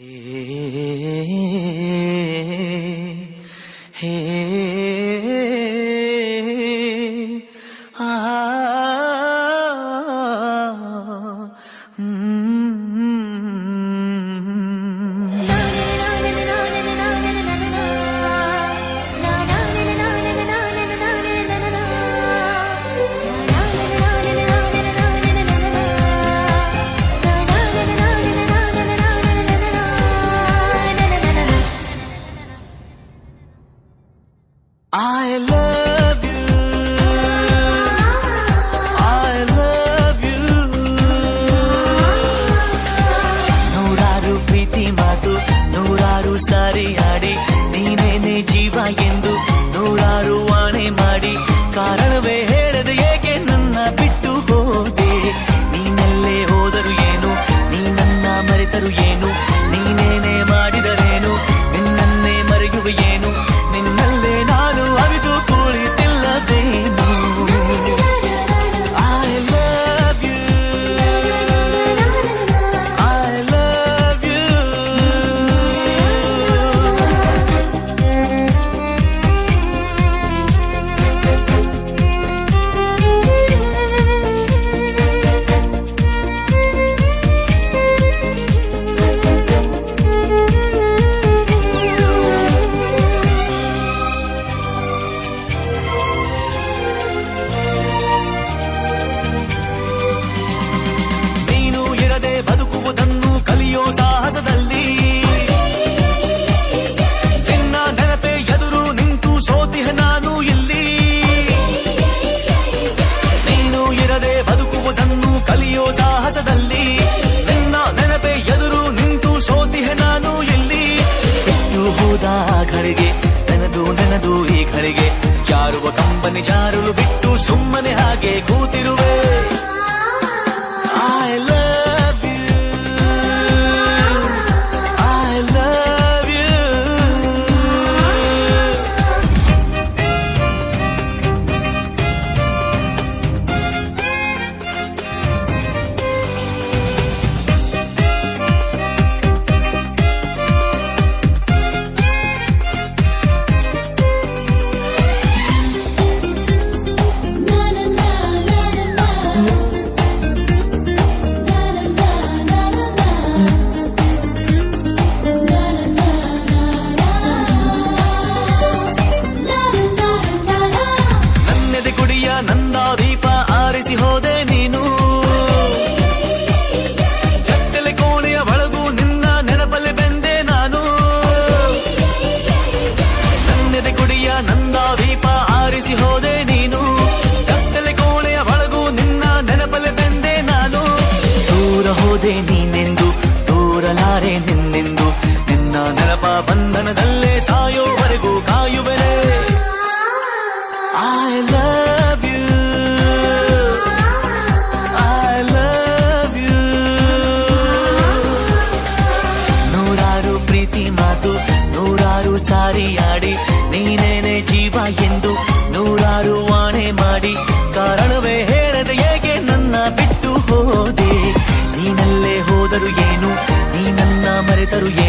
I love you, I love you. ನೂರಾರು ಪ್ರೀತಿ ಮಾತು ನೂರಾರು ಸಾರಿ ಆಡಿ ನೀನೇನೆ ಜೀವ ಎಂದು ನೂರಾರು ವಾಣೆ ಮಾಡಿ ಕಾರಣವೇ ಹೇಳದೆ ಏಕೆ ನನ್ನ ಬಿಟ್ಟು ಹೋದೆ. ನೀನೆಲ್ಲೇ ಹೋದರು ಏನು, ನೀ ನನ್ನ ಮರೆತರು ಏನು, ನೀನೇನೆ ಮಾಡಿದರೇನು, ನಿನ್ನನ್ನೇ ಮರೆಯುವೆ ಏನು, ನಿನ್ನಲ್ಲೇ ನಾನು ಅವಿದು ಕುಳಿತಿಲ್ಲವೇನು. I love you, I love you. ನೀನು ಇರದೆ ಬದುಕುವುದನ್ನು ಕಲಿಯೋ ಸಾಹಸದಲ್ಲಿ ನಿನ್ನ ನೆನಪೆ ಎದುರು ನಿಂತು ಸೋತಿಹ ನಾನು ಇಲ್ಲಿ. ನೀನು ಇರದೆ ಬದುಕುವುದನ್ನು ಕಲಿಯೋ ಸಾಹಸದಲ್ಲಿ ನಿನ್ನ ನೆನಪೆ ಎದುರು ನಿಂತು ಸೋತಿಹ ನಾನು ಇಲ್ಲಿ. ಬಿಟ್ಟು ಹೋದ ಘಳಿಗೆ ನೆನೆದು ಈ ಘಳಿಗೆ ಜಾರುವ ಕಂಬನಿ ಜಾರಲು ಬಿಟ್ಟು ಸುಮ್ಮನೆ ಹಾಗೆ ಕೂತಿರುವೆ. I love you, I love you. ನನ್ನೆದೆ ಕುಡಿಯ ನಂದ ದೀಪ ಆರಿಸಿ ಹೋದೆ ನೀನು. ಕತ್ತಲೆ ಕೋಣೆಯ ಒಳಗೂ ನಿನ್ನ ನೆನಪಲ್ಲಿ ಬೆಂದೆ ನಾನು. ನನ್ನೆದೆ ಕುಡಿಯ ನಂದ ದೀಪ ಆರಿಸಿ ಹೋದೆ ನೀನು. ಕತ್ತಲೆ ಕೋಣೆಯ ಒಳಗೂ ನಿನ್ನ ನೆನಪಲ್ಲಿ ಬೆಂದೆ ನಾನು. ದೂರ ಹೋದೆ ನೀನೆಂದು ದೂರಲಾರೆ ನಿನ್ನೆಂದು ನಿನ್ನ ನೆನಪ ಬಂಧನದಲ್ಲೇ ಸಾಯೋವರೆಗೂ ಕಾಯುವೆನೆ. I love you, I love you. ನೂರಾರು ಪ್ರೀತಿ ಮಾತು ನೂರಾರು ಸಾರಿ ಆಡಿ ನೀನೇನೆ ಜೀವ ಎಂದು ನೂರಾರು ವಾಣೆ ಮಾಡಿ ಕಾರಣವೇ ಹೇಳದೆ ಏಕೆ ನನ್ನ ಬಿಟ್ಟು ಹೋದೆ. ನೀನಲ್ಲೇ ಹೋದರು ಏನು, ನೀ ನನ್ನ ಮರೆತರು ಏನು,